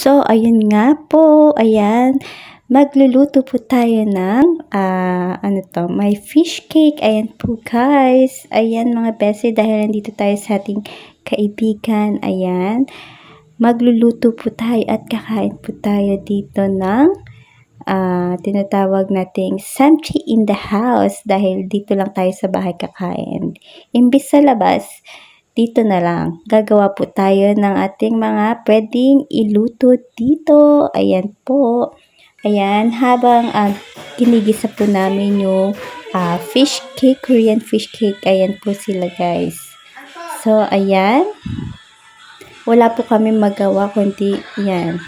So, ayun nga po, ayan, magluluto po tayo ng, may fish cake. Ayan po guys, ayan mga besi, dahil nandito tayo sa ating kaibigan, ayan, magluluto po tayo at kakain po tayo dito ng, tinatawag nating Santi in the house, dahil dito lang tayo sa bahay kakain. Imbis sa labas, dito na lang. Gagawa po tayo ng ating mga pwedeng iluto dito. Ayan po. Ayan, habang ginigisa po namin yung fish cake, Korean fish cake. Ayan po sila guys. So, ayan. Wala po kami magawa kundi yan.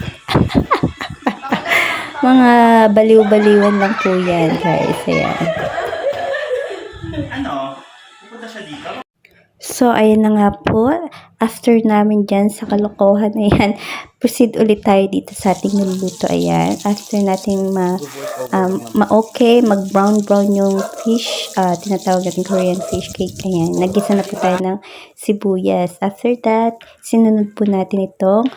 Mga baliw-baliwan lang po yan guys. Ayan. Pupunta siya dito? So, ayan na nga po. After namin dyan sa kalokohan, ayan, proceed ulit tayo dito sa ating niluluto. Ayan, after natin mag-brown yung fish, tinatawag natin Korean fish cake. Ayan, nagisa na po tayo ng sibuyas. After that, sinunod po natin itong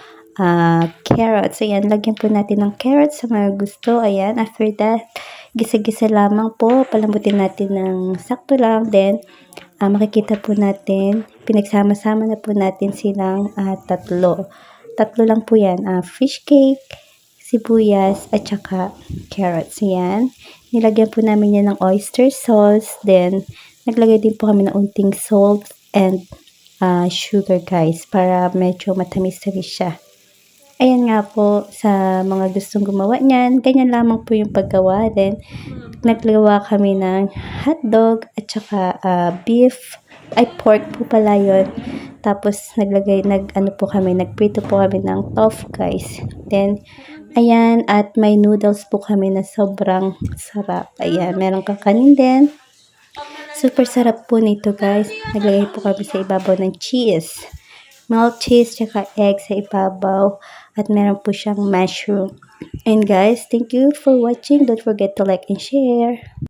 carrots. Ayan, lagyan po natin ng carrots sa mga gusto. Ayan, after that, gisa-gisa lamang po. Palambutin natin ng sakto lang. Then, makikita po natin, pinagsama-sama na po natin silang tatlo. Tatlo lang po yan. Fish cake, sibuyas, at saka carrots. Ayan. Nilagyan po namin yan ng oyster sauce. Then, naglagay din po kami ng unting salt and sugar guys, para medyo matamis-tamis siya. Ayan nga po, sa mga gustong gumawa niyan, ganyan lamang po yung paggawa. Then, naggawa kami ng hotdog at saka pork po pala yun. Tapos, nagprito po kami ng tofu guys. Then, ayan, at may noodles po kami na sobrang sarap. Ayan, meron kakanin din. Super sarap po nito guys. Naglagay po kami sa ibabaw ng cheese. Milk cheese, tsaka egg sa ibabaw. At meron po siyang mushroom. And guys, thank you for watching. Don't forget to like and share.